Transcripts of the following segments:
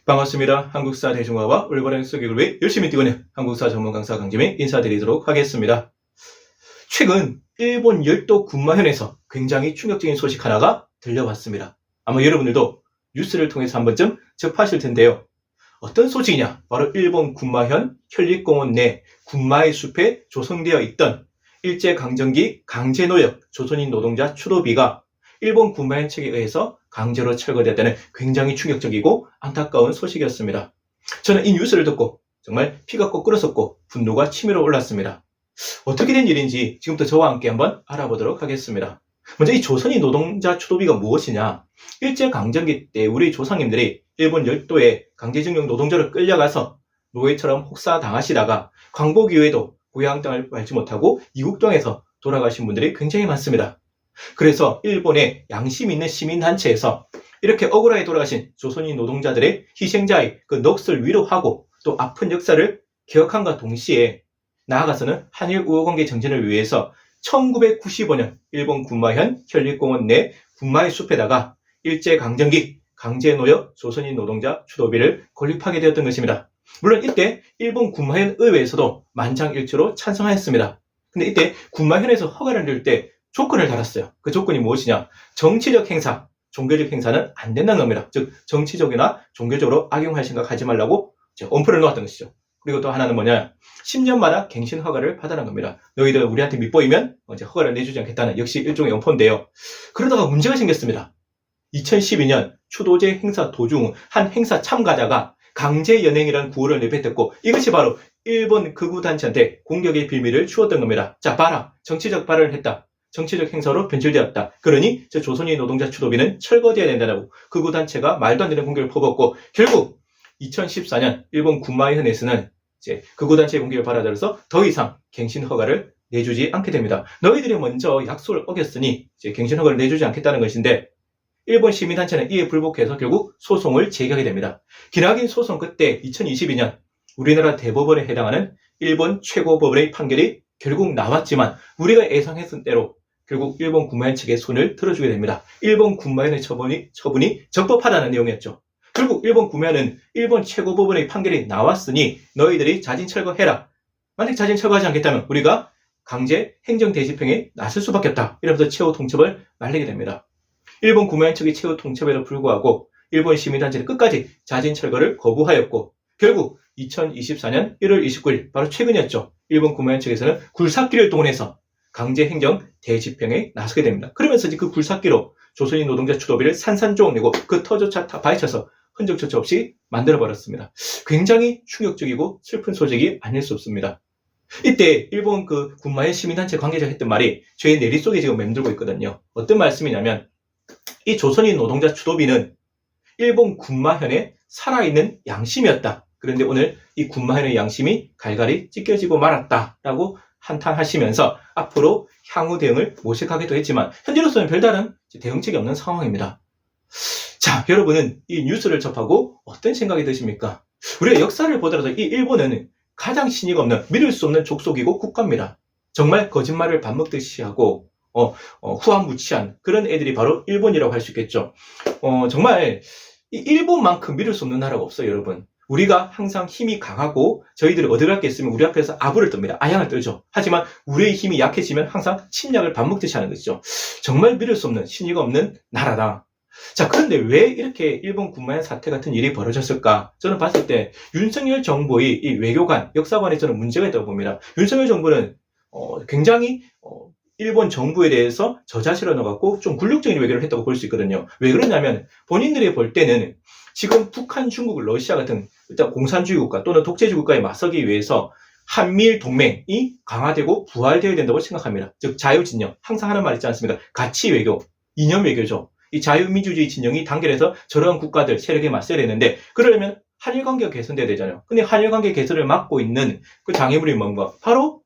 반갑습니다. 한국사 대중화와 올바른 수교육을 위해 열심히 뛰고 있는 한국사 전문 강사 강지민 인사드리도록 하겠습니다. 최근 일본 열도 군마현에서 굉장히 충격적인 소식 하나가 들려왔습니다. 아마 여러분들도 뉴스를 통해서 한 번쯤 접하실 텐데요. 어떤 소식이냐? 바로 일본 군마현 현립공원 내 군마의 숲에 조성되어 있던 일제강점기 강제노역 조선인 노동자 추도비가 일본 군마현 측에 의해서 강제로 철거되었다는 굉장히 충격적이고 안타까운 소식이었습니다. 저는 이 뉴스를 듣고 정말 피가 꼭 끓었었고 분노가 치밀어 올랐습니다. 어떻게 된 일인지 지금부터 저와 함께 한번 알아보도록 하겠습니다. 먼저 이 조선인 노동자 추도비가 무엇이냐? 일제강점기 때 우리 조상님들이 일본 열도에 강제징용 노동자로 끌려가서 노예처럼 혹사당하시다가 광복 이후에도 고향 땅을 밟지 못하고 이국 땅에서 돌아가신 분들이 굉장히 많습니다. 그래서 일본의 양심 있는 시민단체에서 이렇게 억울하게 돌아가신 조선인 노동자들의 희생자의 그 넋을 위로하고 또 아픈 역사를 기억함과 동시에 나아가서는 한일 우호관계 정진을 위해서 1995년 일본 군마현 현립공원 내 군마의 숲에다가 일제강점기 강제노역 조선인 노동자 추도비를 건립하게 되었던 것입니다. 물론 이때 일본 군마현 의회에서도 만장일치로 찬성하였습니다. 근데 이때 군마현에서 허가를 낼 때 조건을 달았어요. 그 조건이 무엇이냐? 정치적 행사, 종교적 행사는 안 된다는 겁니다. 즉 정치적이나 종교적으로 악용할 생각하지 말라고 엄포를 놓았던 것이죠. 그리고 또 하나는 뭐냐? 10년마다 갱신 허가를 받아라는 겁니다. 너희들 우리한테 밑보이면 허가를 내주지 않겠다는 역시 일종의 엄포인데요. 그러다가 문제가 생겼습니다. 2012년 추도제 행사 도중 한 행사 참가자가 강제연행이라는 구호를 내뱉었고 이것이 바로 일본 극우단체한테 공격의 빌미를 주었던 겁니다. 자 봐라, 정치적 발언을 했다. 정치적 행사로 변질되었다. 그러니 저 조선인 노동자 추도비는 철거되어야 된다고 극우단체가 말도 안 되는 공격을 퍼붓고 결국 2014년 일본 군마현에서는 이제 극우단체의 공격을 받아들여서 더 이상 갱신 허가를 내주지 않게 됩니다. 너희들이 먼저 약속을 어겼으니 이제 갱신 허가를 내주지 않겠다는 것인데 일본 시민단체는 이에 불복해서 결국 소송을 제기하게 됩니다. 기나긴 소송 끝에 2022년 우리나라 대법원에 해당하는 일본 최고법원의 판결이 결국 나왔지만 우리가 예상했던 대로 결국 일본 군마현 측의 손을 들어주게 됩니다. 일본 군마현의 처분이 적법하다는 내용이었죠. 결국 일본 군마현은 일본 최고법원의 판결이 나왔으니 너희들이 자진 철거해라. 만약 자진 철거하지 않겠다면 우리가 강제 행정 대집행에 나설 수밖에 없다. 이러면서 최후 통첩을 말리게 됩니다. 일본 군마현 측의 최후 통첩에도 불구하고 일본 시민단체는 끝까지 자진 철거를 거부하였고 결국 2024년 1월 29일 바로 최근이었죠. 일본 군마현 측에서는 굴삭기를 동원해서 강제 행정 대집행에 나서게 됩니다. 그러면서 그 굴삭기로 조선인 노동자 추도비를 산산조각 내고 그 터조차 파헤쳐서 흔적조차 없이 만들어버렸습니다. 굉장히 충격적이고 슬픈 소식이 아닐 수 없습니다. 이때 일본 그 군마현 시민단체 관계자가 했던 말이 제 내리 속에 지금 맴돌고 있거든요. 어떤 말씀이냐면 이 조선인 노동자 추도비는 일본 군마현에 살아있는 양심이었다. 그런데 오늘 이 군마현의 양심이 갈갈이 찢겨지고 말았다라고 한탄하시면서 앞으로 향후 대응을 모색하기도 했지만 현재로서는 별다른 대응책이 없는 상황입니다. 자, 여러분은 이 뉴스를 접하고 어떤 생각이 드십니까? 우리가 역사를 보더라도 이 일본은 가장 신의가 없는 믿을 수 없는 족속이고 국가입니다. 정말 거짓말을 밥 먹듯이 하고 후한무치한 그런 애들이 바로 일본이라고 할 수 있겠죠. 정말 이 일본만큼 믿을 수 없는 나라가 없어요, 여러분. 우리가 항상 힘이 강하고 저희들이 얻어갈 게 있으면 우리 앞에서 아부를 뜹니다. 아양을 떨죠. 하지만 우리의 힘이 약해지면 항상 침략을 밥 먹듯이 하는 것이죠. 정말 믿을 수 없는 신의가 없는 나라다. 자, 그런데 왜 이렇게 일본 군마현 사태 같은 일이 벌어졌을까? 저는 봤을 때 윤석열 정부의 이 외교관, 역사관에 저는 문제가 있다고 봅니다. 윤석열 정부는 굉장히 일본 정부에 대해서 저자실을 넣어갖고 좀 굴욕적인 외교를 했다고 볼 수 있거든요. 왜 그러냐면 본인들이 볼 때는 지금 북한, 중국, 러시아 같은 일단 공산주의 국가 또는 독재주의 국가에 맞서기 위해서 한미일 동맹이 강화되고 부활되어야 된다고 생각합니다. 즉 자유진영, 항상 하는 말 있지 않습니까? 가치 외교, 이념 외교죠. 이 자유민주주의 진영이 단결해서 저런 국가들 세력에 맞서야 되는데 그러려면 한일 관계가 개선돼야 되잖아요. 근데 한일 관계 개선을 막고 있는 그 장애물이 뭔가? 바로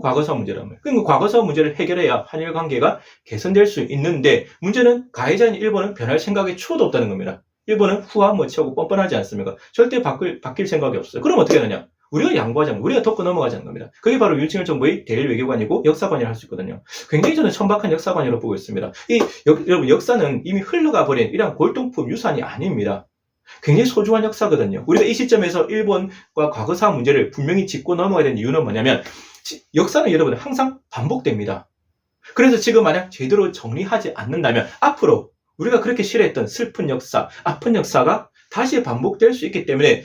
과거사 문제라면. 그러니까 과거사 문제를 해결해야 한일 관계가 개선될 수 있는데 문제는 가해자인 일본은 변할 생각이 추호도 없다는 겁니다. 일본은 후한무치하고 뻔뻔하지 않습니까? 절대 바뀔 생각이 없어요. 그럼 어떻게 하느냐? 우리가 양보하지 않고 우리가 덮고 넘어가자는 겁니다. 그게 바로 윤석열 정부의 대일 외교관이고 역사관이라 할 수 있거든요. 굉장히 저는 천박한 역사관이라고 보고 있습니다. 여러분 역사는 이미 흘러가 버린 이런 골동품 유산이 아닙니다. 굉장히 소중한 역사거든요. 우리가 이 시점에서 일본과 과거사 문제를 분명히 짚고 넘어가야 되는 이유는 뭐냐면 역사는 여러분 항상 반복됩니다. 그래서 지금 만약 제대로 정리하지 않는다면 앞으로 우리가 그렇게 싫어했던 슬픈 역사, 아픈 역사가 다시 반복될 수 있기 때문에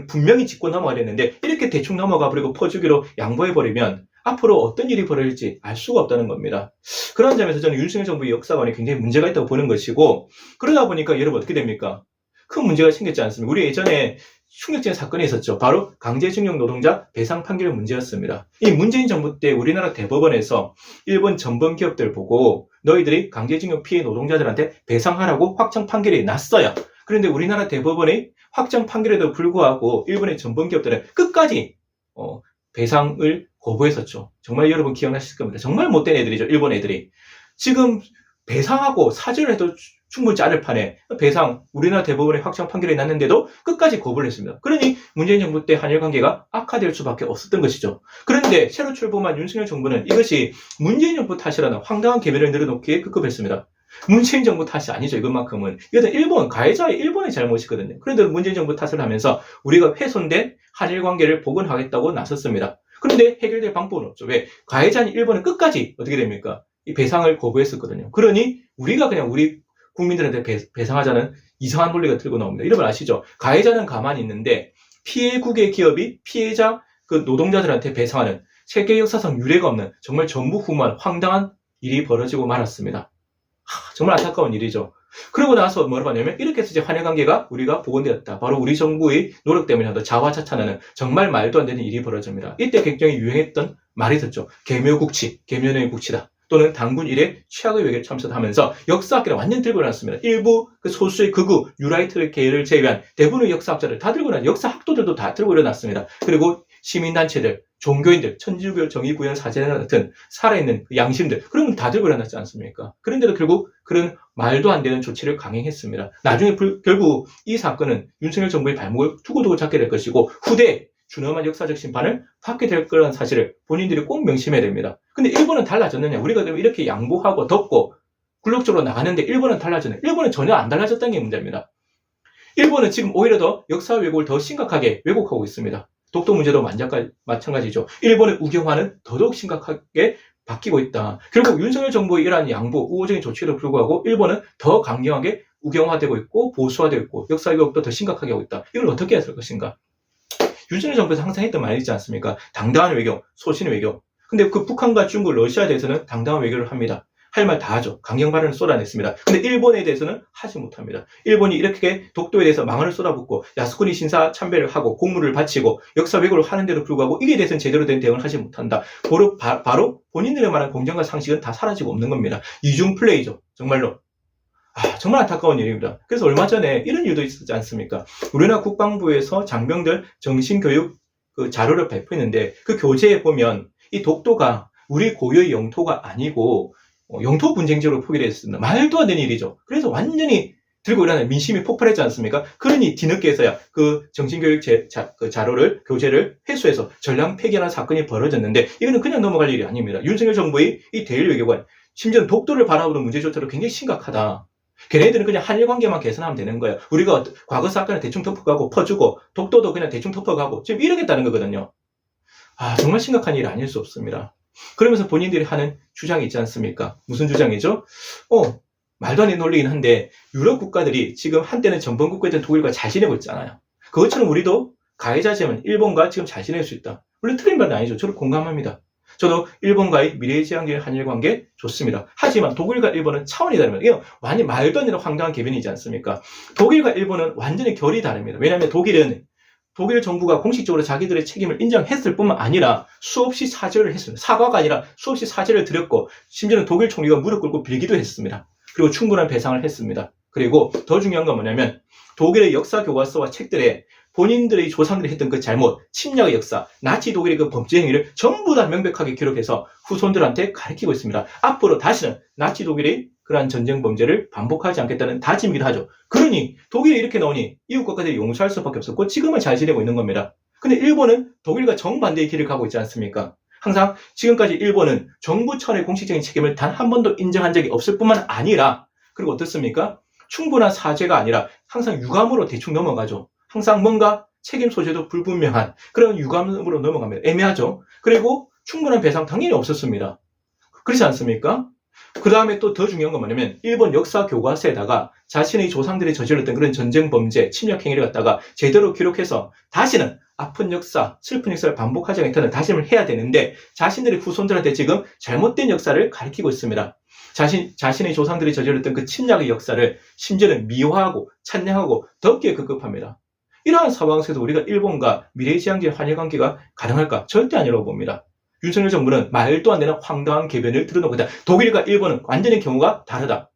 분명히 짚고 넘어가야 되는데 이렇게 대충 넘어가 버리고 퍼주기로 양보해버리면 앞으로 어떤 일이 벌어질지 알 수가 없다는 겁니다. 그런 점에서 저는 윤석열 정부의 역사관에 굉장히 문제가 있다고 보는 것이고 그러다 보니까 여러분 어떻게 됩니까? 큰 문제가 생겼지 않습니까? 우리 예전에 충격적인 사건이 있었죠. 바로 강제징용 노동자 배상 판결 문제였습니다. 이 문재인 정부 때 우리나라 대법원에서 일본 전범 기업들 보고 너희들이 강제징용 피해 노동자들한테 배상하라고 확정 판결이 났어요. 그런데 우리나라 대법원의 확정 판결에도 불구하고 일본의 전범 기업들은 끝까지 배상을 거부했었죠. 정말 여러분 기억나실 겁니다. 정말 못된 애들이죠. 일본 애들이. 지금 배상하고 사죄를 해도 충분히 자를 판에 배상 우리나라 대법원의 확정 판결이 났는데도 끝까지 거부를 했습니다. 그러니 문재인 정부 때 한일 관계가 악화될 수밖에 없었던 것이죠. 그런데 새로 출범한 윤석열 정부는 이것이 문재인 정부 탓이라는 황당한 계획을 늘어놓기에 급급했습니다. 문재인 정부 탓이 아니죠. 이것만큼은. 이것은 일본, 가해자의 일본의 잘못이거든요. 그런데 문재인 정부 탓을 하면서 우리가 훼손된 한일 관계를 복원하겠다고 나섰습니다. 그런데 해결될 방법은 없죠. 왜? 가해자인 일본은 끝까지 어떻게 됩니까? 이 배상을 거부했었거든요. 그러니 우리가 그냥 우리 국민들한테 배상하자는 이상한 논리가 들고 나옵니다. 이런 걸 아시죠? 가해자는 가만히 있는데 피해국의 기업이 피해자 그 노동자들한테 배상하는 세계 역사상 유례가 없는 정말 전무후무한 황당한 일이 벌어지고 말았습니다. 정말 안타까운 일이죠. 그러고 나서 뭐라고 하냐면 이렇게 해서 이제 한일 관계가 우리가 복원되었다. 바로 우리 정부의 노력 때문에 자화자찬하는 정말 말도 안 되는 일이 벌어집니다. 이때 굉장히 유행했던 말이 있었죠. 계묘국치, 계면의 국치다. 또는 당군 일의 최악의 외교를 참석하면서 역사학계를 완전 들고 일어났습니다. 일부 그 소수의 극우 뉴라이트 계열을 제외한 대부분의 역사학자들 다 들고 일어났, 역사학도들도 다 들고 일어났습니다. 그리고 시민단체들, 종교인들, 천주교 정의구현 사제단 같은 살아있는 양심들, 그런 건 다 들고 일어났지 않습니까? 그런데도 결국 그런 말도 안 되는 조치를 강행했습니다. 나중에 결국 이 사건은 윤석열 정부의 발목을 두고두고 잡게 될 것이고 후대에 준엄한 역사적 심판을 받게 될 거라는 사실을 본인들이 꼭 명심해야 됩니다. 근데 일본은 달라졌느냐? 우리가 이렇게 양보하고 덮고 굴욕적으로 나가는데 일본은 달라졌느냐? 일본은 전혀 안 달라졌다는 게 문제입니다. 일본은 지금 오히려 더 역사 왜곡을 더 심각하게 왜곡하고 있습니다. 독도 문제도 마찬가지죠. 일본의 우경화는 더더욱 심각하게 바뀌고 있다. 결국 윤석열 정부의 이러한 양보, 우호적인 조치에도 불구하고 일본은 더 강경하게 우경화되고 있고 보수화되고 있고 역사 왜곡도 더 심각하게 하고 있다. 이걸 어떻게 해야 할 것인가? 윤석열 정부에서 항상 했던 말이 있지 않습니까? 당당한 외교, 소신의 외교. 근데 그 북한과 중국, 러시아에 대해서는 당당한 외교를 합니다. 할 말 다 하죠. 강경 발언을 쏟아냈습니다. 근데 일본에 대해서는 하지 못합니다. 일본이 이렇게 독도에 대해서 망언을 쏟아붓고 야스쿠니 신사 참배를 하고 공물을 바치고 역사 왜곡을 하는데도 불구하고 이에 대해서는 제대로 된 대응을 하지 못한다. 바로 본인들의 말한 공정과 상식은 다 사라지고 없는 겁니다. 이중 플레이죠. 정말로. 정말 안타까운 일입니다. 그래서 얼마 전에 이런 일도 있었지 않습니까? 우리나라 국방부에서 장병들 정신교육 그 자료를 발표했는데 그 교재에 보면 이 독도가 우리 고유의 영토가 아니고 영토 분쟁지로 표기되었습니다. 말도 안 되는 일이죠. 그래서 완전히 들고 일어나는 민심이 폭발했지 않습니까? 그러니 뒤늦게서야 그 정신교육 그 자료를 교재를 회수해서 전량 폐기하는 사건이 벌어졌는데 이거는 그냥 넘어갈 일이 아닙니다. 윤석열 정부의 이 대일 외교관 심지어 독도를 바라보는 문제조차도 굉장히 심각하다. 걔네들은 그냥 한일 관계만 개선하면 되는 거예요. 우리가 과거 사건을 대충 덮어가고 퍼주고 독도도 그냥 대충 덮어가고 지금 이러겠다는 거거든요. 정말 심각한 일이 아닐 수 없습니다. 그러면서 본인들이 하는 주장이 있지 않습니까? 무슨 주장이죠? 말도 안 되는 논리긴 한데 유럽 국가들이 지금 한때는 전범 국가였던 독일과 잘 지내고 있잖아요. 그것처럼 우리도 가해자지만 일본과 지금 잘 지낼 수 있다. 물론 틀린 말은 아니죠. 저도 공감합니다. 저도 일본과의 미래지향적인 한일 관계 좋습니다. 하지만 독일과 일본은 차원이 다릅니다. 이거 완전 말도 안 되는 황당한 개변이지 않습니까? 독일과 일본은 완전히 결이 다릅니다. 왜냐하면 독일 정부가 공식적으로 자기들의 책임을 인정했을 뿐만 아니라 수없이 사죄를 했습니다. 사과가 아니라 수없이 사죄를 드렸고 심지어는 독일 총리가 무릎 꿇고 빌기도 했습니다. 그리고 충분한 배상을 했습니다. 그리고 더 중요한 건 뭐냐면 독일의 역사 교과서와 책들에 본인들의 조상들이 했던 그 잘못, 침략의 역사, 나치 독일의 그 범죄 행위를 전부 다 명백하게 기록해서 후손들한테 가르치고 있습니다. 앞으로 다시는 나치 독일의 그러한 전쟁 범죄를 반복하지 않겠다는 다짐이기도 하죠. 그러니 독일이 이렇게 나오니 이웃 국가들이 용서할 수밖에 없었고 지금은 잘 지내고 있는 겁니다. 근데 일본은 독일과 정반대의 길을 가고 있지 않습니까? 항상 지금까지 일본은 정부 차원의 공식적인 책임을 단 한 번도 인정한 적이 없을 뿐만 아니라 그리고 어떻습니까? 충분한 사죄가 아니라 항상 유감으로 대충 넘어가죠. 항상 뭔가 책임 소재도 불분명한 그런 유감으로 넘어갑니다. 애매하죠. 그리고 충분한 배상 당연히 없었습니다. 그렇지 않습니까? 그 다음에 또 더 중요한 건 뭐냐면 일본 역사 교과서에다가 자신의 조상들이 저질렀던 그런 전쟁 범죄, 침략 행위를 갖다가 제대로 기록해서 다시는 아픈 역사, 슬픈 역사를 반복하지 않게는 다짐을 해야 되는데 자신들의 후손들한테 지금 잘못된 역사를 가르치고 있습니다. 자신의 조상들이 저질렀던 그 침략의 역사를 심지어는 미화하고 찬양하고 덮기에 급급합니다. 이러한 상황 속에서 우리가 일본과 미래지향적 환일 관계가 가능할까? 절대 아니라고 봅니다. 윤석열 정부는 말도 안 되는 황당한 궤변을 들어놓고 있다. 독일과 일본은 완전히 경우가 다르다.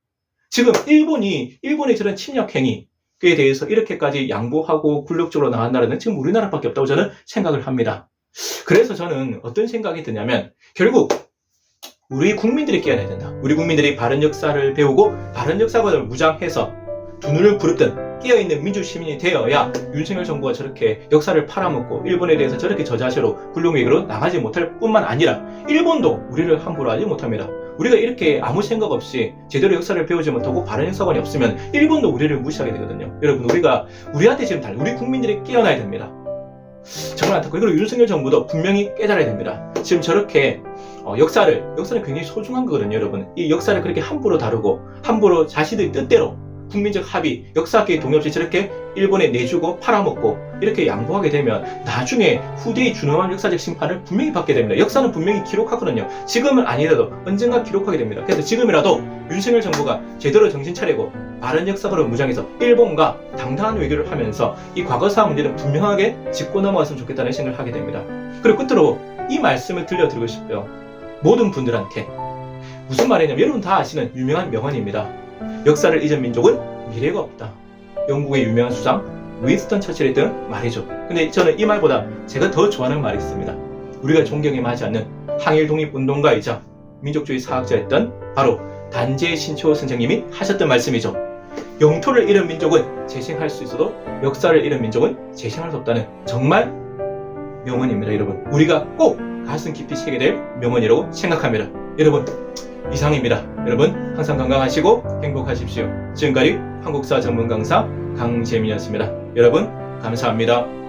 지금 일본의 저런 침략 행위에 대해서 이렇게까지 양보하고 굴욕적으로 나간 나라는 지금 우리나라밖에 없다고 저는 생각을 합니다. 그래서 저는 어떤 생각이 드냐면 결국 우리 국민들이 깨어나야 된다. 우리 국민들이 바른 역사를 배우고 바른 역사관을 무장해서 두 눈을 부릅뜬 깨어있는 민주시민이 되어야 윤석열 정부가 저렇게 역사를 팔아먹고 일본에 대해서 저렇게 저자세로 굴욕외교로 나가지 못할 뿐만 아니라 일본도 우리를 함부로 하지 못합니다. 우리가 이렇게 아무 생각 없이 제대로 역사를 배우지 못하고 바른 역사관이 없으면 일본도 우리를 무시하게 되거든요. 여러분 우리한테 지금 우리 국민들이 깨어나야 됩니다. 정말 안타깝고 그리고 윤석열 정부도 분명히 깨달아야 됩니다. 지금 저렇게 역사는 굉장히 소중한 거거든요. 여러분 이 역사를 그렇게 함부로 다루고 함부로 자신의 뜻대로 국민적 합의, 역사학계의 동의 없이 저렇게 일본에 내주고 팔아먹고 이렇게 양보하게 되면 나중에 후대의 준엄한 역사적 심판을 분명히 받게 됩니다. 역사는 분명히 기록하거든요. 지금은 아니라도 언젠가 기록하게 됩니다. 그래서 지금이라도 윤석열 정부가 제대로 정신 차리고 바른 역사관을 무장해서 일본과 당당한 외교를 하면서 이 과거사 문제는 분명하게 짚고 넘어갔으면 좋겠다는 생각을 하게 됩니다. 그리고 끝으로 이 말씀을 들려드리고 싶어요. 모든 분들한테 무슨 말이냐면 여러분 다 아시는 유명한 명언입니다. 역사를 잊은 민족은 미래가 없다. 영국의 유명한 수장 윈스턴 처칠이 했던 말이죠. 근데 저는 이 말보다 제가 더 좋아하는 말이 있습니다. 우리가 존경에 맞지 않는 항일 독립운동가이자 민족주의 사학자였던 바로 단재 신초 선생님이 하셨던 말씀이죠. 영토를 잃은 민족은 재생할 수 있어도 역사를 잃은 민족은 재생할 수 없다는 정말 명언입니다. 여러분 우리가 꼭 가슴 깊이 새겨야 될 명언이라고 생각합니다. 여러분 이상입니다. 여러분 항상 건강하시고 행복하십시오. 지금까지 한국사 전문 강사 강재민이었습니다. 여러분 감사합니다.